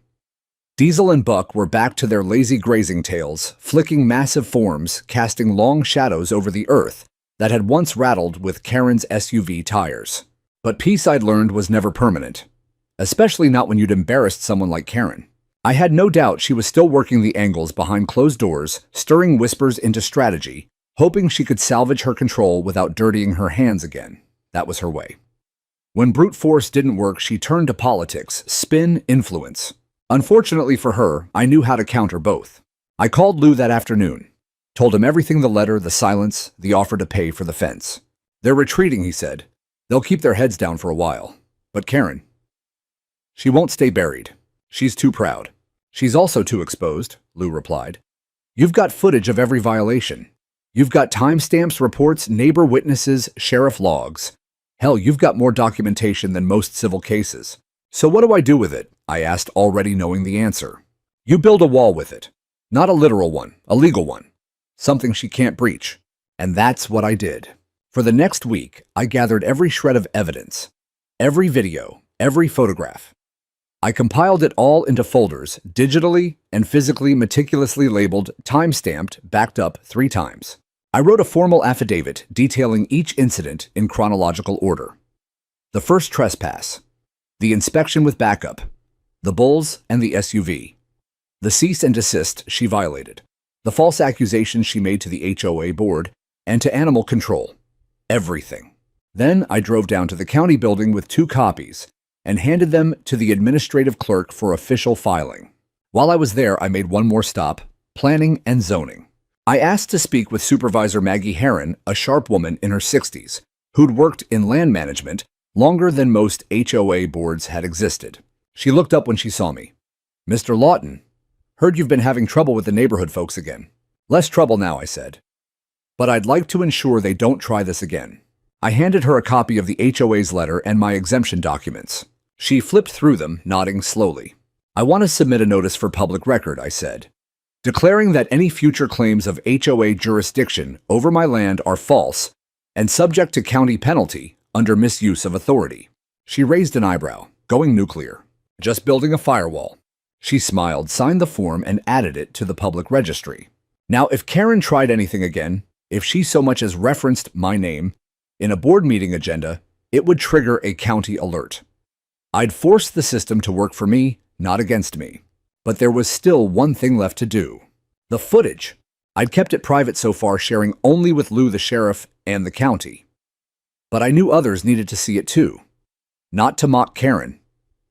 Diesel and Buck were back to their lazy grazing tails, flicking massive forms, casting long shadows over the earth that had once rattled with Karen's SUV tires. But peace, I'd learned, was never permanent, especially not when you'd embarrassed someone like Karen. I had no doubt she was still working the angles behind closed doors, stirring whispers into strategy, hoping she could salvage her control without dirtying her hands again. That was her way. When brute force didn't work, she turned to politics, spin, influence. Unfortunately for her, I knew how to counter both. I called Lou that afternoon, told him everything: the letter, the silence, the offer to pay for the fence. They're retreating, he said. They'll keep their heads down for a while. But Karen, she won't stay buried. She's too proud. She's also too exposed, Lou replied. You've got footage of every violation. You've got timestamps, reports, neighbor witnesses, sheriff logs. Hell, you've got more documentation than most civil cases. So what do I do with it? I asked, already knowing the answer. You build a wall with it. Not a literal one, a legal one. Something she can't breach. And that's what I did. For the next week, I gathered every shred of evidence, every video, every photograph. I compiled it all into folders, digitally and physically, meticulously labeled, time-stamped, backed up 3 times. I wrote a formal affidavit detailing each incident in chronological order. The first trespass, the inspection with backup, the bulls and the SUV, the cease and desist she violated, the false accusations she made to the HOA board and to animal control. Everything. Then I drove down to the county building with 2 copies and handed them to the administrative clerk for official filing. While I was there, I made one more stop: planning and zoning. I asked to speak with Supervisor Maggie Heron, a sharp woman in her 60s, who'd worked in land management longer than most HOA boards had existed. She looked up when she saw me. Mr. Lawton, heard you've been having trouble with the neighborhood folks again. Less trouble now, I said. But I'd like to ensure they don't try this again. I handed her a copy of the HOA's letter and my exemption documents. She flipped through them, nodding slowly. I want to submit a notice for public record, I said, declaring that any future claims of HOA jurisdiction over my land are false and subject to county penalty under misuse of authority. She raised an eyebrow, going nuclear. Just building a firewall. She smiled, signed the form, and added it to the public registry. Now, if Karen tried anything again, if she so much as referenced my name in a board meeting agenda, it would trigger a county alert. I'd forced the system to work for me, not against me. But there was still one thing left to do. The footage. I'd kept it private so far, sharing only with Lou, the sheriff, and the county. But I knew others needed to see it too. Not to mock Karen,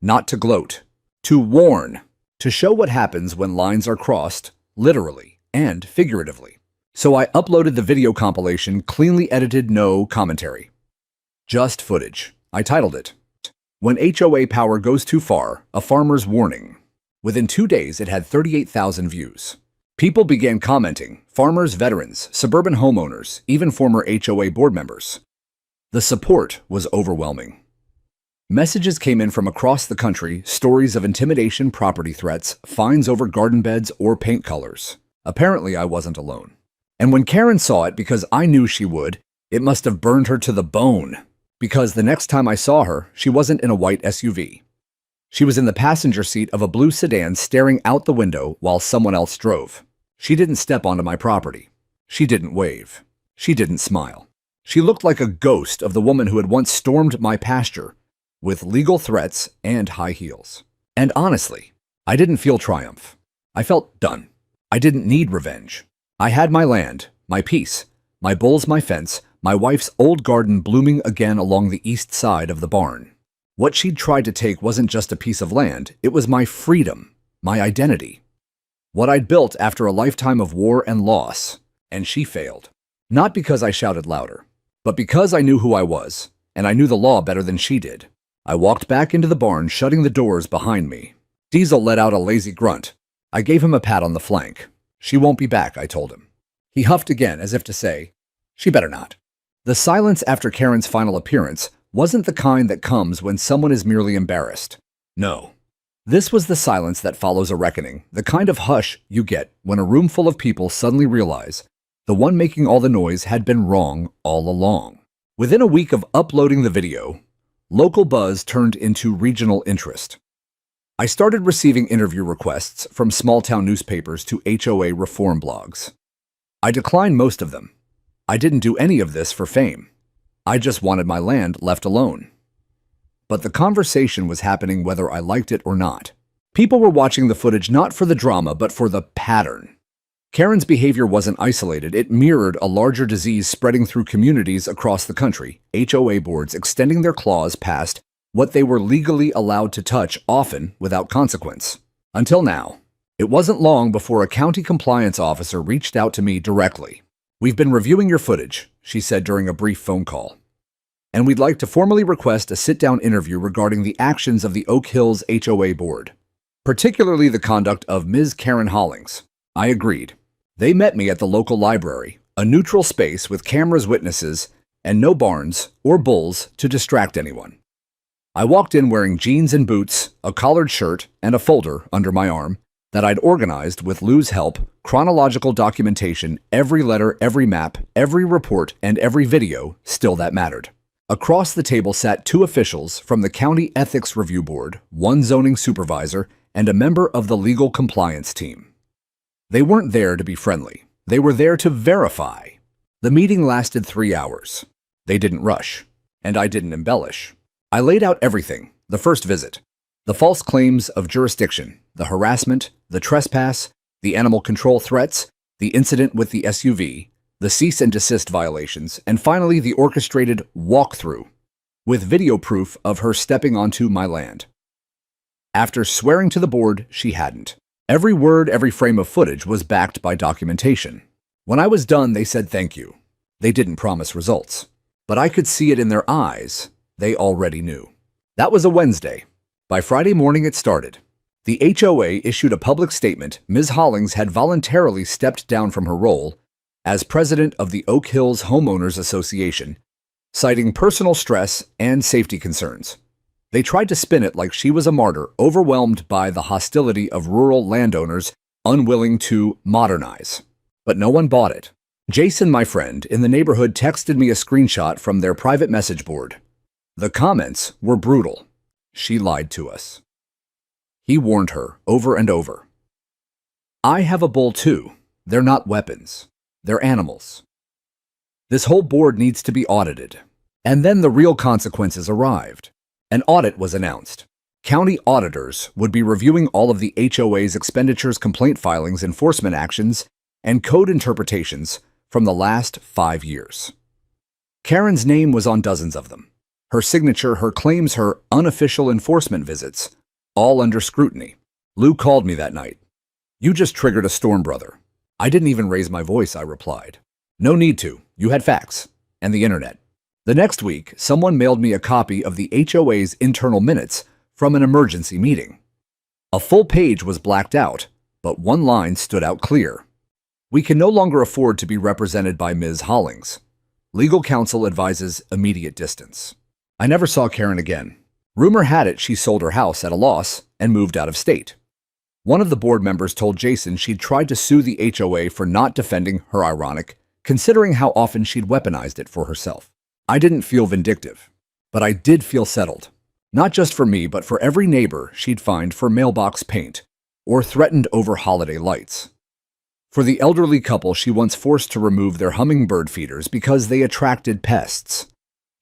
not to gloat, to warn, to show what happens when lines are crossed, literally and figuratively. So I uploaded the video compilation, cleanly edited, no commentary. Just footage. I titled it, When HOA Power Goes Too Far, A Farmer's Warning. Within 2 days, it had 38,000 views. People began commenting: farmers, veterans, suburban homeowners, even former HOA board members. The support was overwhelming. Messages came in from across the country, stories of intimidation, property threats, fines over garden beds or paint colors. Apparently, I wasn't alone. And when Karen saw it, because I knew she would, it must have burned her to the bone. Because the next time I saw her, she wasn't in a white SUV. She was in the passenger seat of a blue sedan, staring out the window while someone else drove. She didn't step onto my property. She didn't wave. She didn't smile. She looked like a ghost of the woman who had once stormed my pasture with legal threats and high heels. And honestly, I didn't feel triumph. I felt done. I didn't need revenge. I had my land, my peace, my bulls, my fence, my wife's old garden blooming again along the east side of the barn. What she'd tried to take wasn't just a piece of land, it was my freedom, my identity. What I'd built after a lifetime of war and loss, and she failed. Not because I shouted louder, but because I knew who I was, and I knew the law better than she did. I walked back into the barn, shutting the doors behind me. Diesel let out a lazy grunt. I gave him a pat on the flank. She won't be back, I told him. He huffed again, as if to say, she better not. The silence after Karen's final appearance wasn't the kind that comes when someone is merely embarrassed. No. This was the silence that follows a reckoning, the kind of hush you get when a room full of people suddenly realize the one making all the noise had been wrong all along. Within a week of uploading the video, local buzz turned into regional interest. I started receiving interview requests from small-town newspapers to HOA reform blogs. I declined most of them. I didn't do any of this for fame. I just wanted my land left alone. But the conversation was happening whether I liked it or not. People were watching the footage not for the drama, but for the pattern. Karen's behavior wasn't isolated. It mirrored a larger disease spreading through communities across the country, HOA boards extending their claws past what they were legally allowed to touch, often without consequence. Until now. It wasn't long before a county compliance officer reached out to me directly. "We've been reviewing your footage," she said during a brief phone call, "and we'd like to formally request a sit-down interview regarding the actions of the Oak Hills HOA board, particularly the conduct of Ms. Karen Hollings." I agreed. They met me at the local library, a neutral space with cameras, witnesses, and no barns or bulls to distract anyone. I walked in wearing jeans and boots, a collared shirt, and a folder under my arm that I'd organized with Lou's help, chronological documentation, every letter, every map, every report, and every video, still that mattered. Across the table sat two officials from the County Ethics Review Board, one zoning supervisor, and a member of the legal compliance team. They weren't there to be friendly. They were there to verify. The meeting lasted 3 hours. They didn't rush, and I didn't embellish. I laid out everything, the first visit. The false claims of jurisdiction, the harassment, the trespass, the animal control threats, the incident with the SUV, the cease and desist violations, and finally the orchestrated walkthrough, with video proof of her stepping onto my land. After swearing to the board, she hadn't. Every word, every frame of footage was backed by documentation. When I was done, they said thank you. They didn't promise results, but I could see it in their eyes. They already knew. That was a Wednesday. By Friday morning, it started. The HOA issued a public statement. Ms. Hollings had voluntarily stepped down from her role as president of the Oak Hills Homeowners Association, citing personal stress and safety concerns. They tried to spin it like she was a martyr, overwhelmed by the hostility of rural landowners unwilling to modernize. But no one bought it. Jason, my friend in the neighborhood, texted me a screenshot from their private message board. The comments were brutal. She lied to us. He warned her over and over. I have a bull too. They're not weapons. They're animals. This whole board needs to be audited. And then the real consequences arrived. An audit was announced. County auditors would be reviewing all of the HOA's expenditures, complaint filings, enforcement actions, and code interpretations from the last 5 years. Karen's name was on dozens of them. Her signature, her claims, her unofficial enforcement visits, all under scrutiny. Lou called me that night. "You just triggered a storm, brother." I didn't even raise my voice, I replied. "No need to. You had facts. And the internet." The next week, someone mailed me a copy of the HOA's internal minutes from an emergency meeting. A full page was blacked out, but one line stood out clear. "We can no longer afford to be represented by Ms. Hollings. Legal counsel advises immediate distance." I never saw Karen again. Rumor had it she sold her house at a loss and moved out of state. One of the board members told Jason she'd tried to sue the HOA for not defending her, ironic, considering how often she'd weaponized it for herself. I didn't feel vindictive, but I did feel settled. Not just for me, but for every neighbor she'd fined for mailbox paint or threatened over holiday lights. For the elderly couple she once forced to remove their hummingbird feeders because they attracted pests.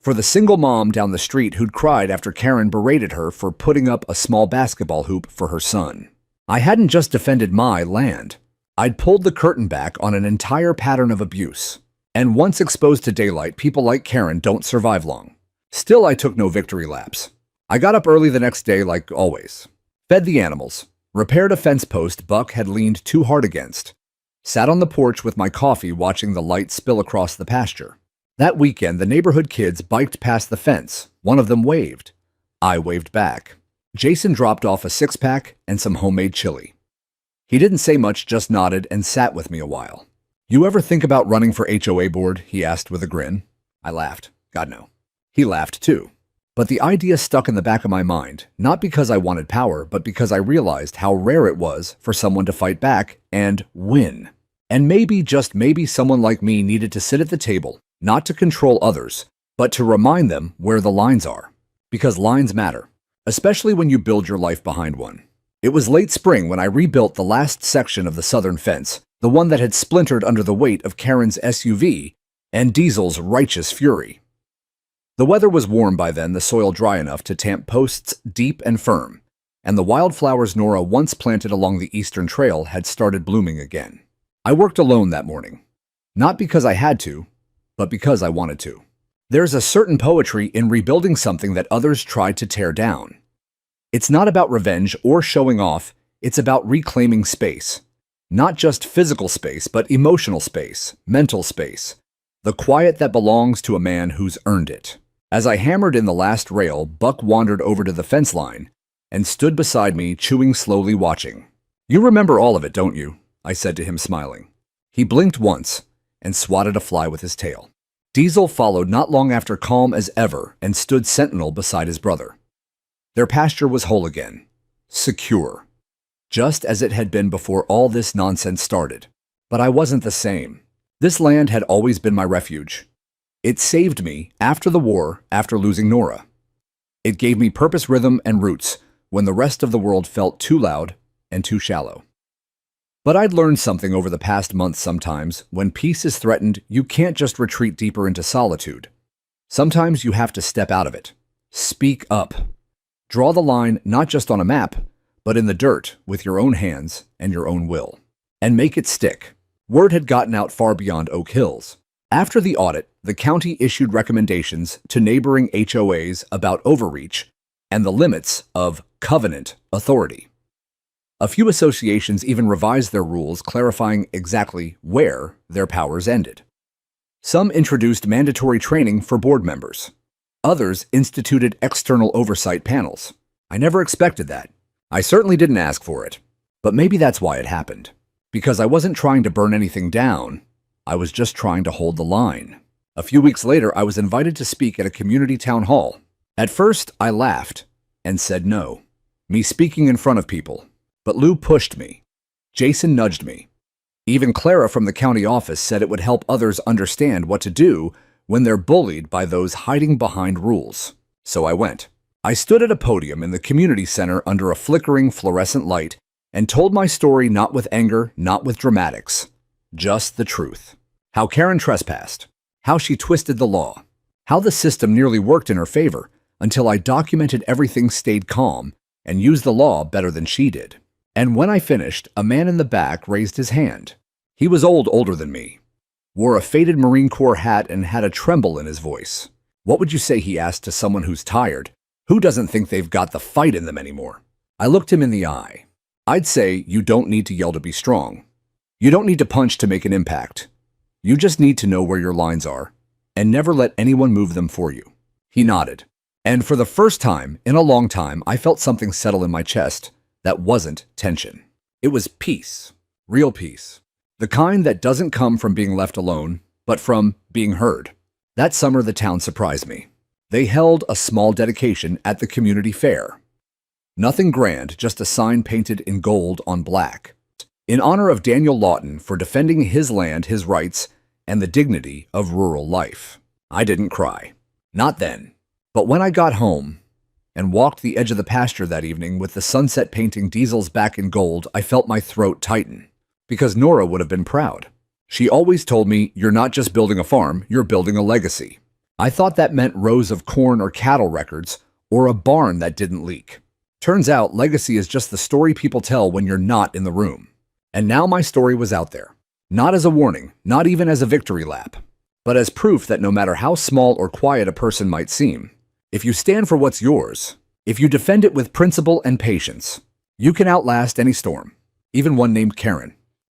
For the single mom down the street who'd cried after Karen berated her for putting up a small basketball hoop for her son. I hadn't just defended my land. I'd pulled the curtain back on an entire pattern of abuse. And once exposed to daylight, people like Karen don't survive long. Still, I took no victory laps. I got up early the next day like always. Fed the animals. Repaired a fence post Buck had leaned too hard against. Sat on the porch with my coffee watching the light spill across the pasture. That weekend, the neighborhood kids biked past the fence. One of them waved. I waved back. Jason dropped off a six-pack and some homemade chili. He didn't say much, just nodded and sat with me a while. "You ever think about running for HOA board?" he asked with a grin. I laughed. God, no. He laughed too. But the idea stuck in the back of my mind, not because I wanted power, but because I realized how rare it was for someone to fight back and win. And maybe, just maybe, someone like me needed to sit at the table, not to control others, but to remind them where the lines are. Because lines matter, especially when you build your life behind one. It was late spring when I rebuilt the last section of the southern fence, the one that had splintered under the weight of Karen's SUV and Diesel's righteous fury. The weather was warm by then, the soil dry enough to tamp posts deep and firm, and the wildflowers Nora once planted along the eastern trail had started blooming again. I worked alone that morning. Not because I had to, but because I wanted to. There's a certain poetry in rebuilding something that others tried to tear down. It's not about revenge or showing off, it's about reclaiming space. Not just physical space, but emotional space, mental space. The quiet that belongs to a man who's earned it. As I hammered in the last rail, Buck wandered over to the fence line and stood beside me, chewing slowly, watching. "You remember all of it, don't you?" I said to him, smiling. He blinked once and swatted a fly with his tail. Diesel followed not long after, calm as ever, and stood sentinel beside his brother. Their pasture was whole again, secure, just as it had been before all this nonsense started. But I wasn't the same. This land had always been my refuge. It saved me after the war, after losing Nora. It gave me purpose, rhythm, and roots when the rest of the world felt too loud and too shallow. But I'd learned something over the past month. Sometimes, when peace is threatened, you can't just retreat deeper into solitude. Sometimes you have to step out of it. Speak up. Draw the line not just on a map, but in the dirt with your own hands and your own will. And make it stick. Word had gotten out far beyond Oak Hills. After the audit, the county issued recommendations to neighboring HOAs about overreach and the limits of covenant authority. A few associations even revised their rules, clarifying exactly where their powers ended. Some introduced mandatory training for board members. Others instituted external oversight panels. I never expected that. I certainly didn't ask for it. But maybe that's why it happened. Because I wasn't trying to burn anything down. I was just trying to hold the line. A few weeks later, I was invited to speak at a community town hall. At first, I laughed and said no. Me speaking in front of people. But Lou pushed me. Jason nudged me. Even Clara from the county office said it would help others understand what to do when they're bullied by those hiding behind rules. So I went. I stood at a podium in the community center under a flickering fluorescent light and told my story, not with anger, not with dramatics, just the truth. How Karen trespassed. How she twisted the law. How the system nearly worked in her favor until I documented everything, stayed calm, and used the law better than she did. And when I finished, a man in the back raised his hand. He was older than me, wore a faded Marine Corps hat, and had a tremble in his voice. "What would you say," he asked, "to someone who's tired, who doesn't think they've got the fight in them anymore?" I looked him in the eye. "I'd say you don't need to yell to be strong. You don't need to punch to make an impact. You just need to know where your lines are and never let anyone move them for you." He nodded. And for the first time in a long time, I felt something settle in my chest. That wasn't tension. It was peace. Real peace. The kind that doesn't come from being left alone, but from being heard. That summer, the town surprised me. They held a small dedication at the community fair. Nothing grand, just a sign painted in gold on black. In honor of Daniel Lawton for defending his land, his rights, and the dignity of rural life. I didn't cry. Not then. But when I got home and walked the edge of the pasture that evening with the sunset painting Diesel's back in gold, I felt my throat tighten. Because Nora would have been proud. She always told me, "You're not just building a farm, you're building a legacy." I thought that meant rows of corn or cattle records, or a barn that didn't leak. Turns out, legacy is just the story people tell when you're not in the room. And now my story was out there. Not as a warning, not even as a victory lap, but as proof that no matter how small or quiet a person might seem, if you stand for what's yours, if you defend it with principle and patience, you can outlast any storm, even one named Karen.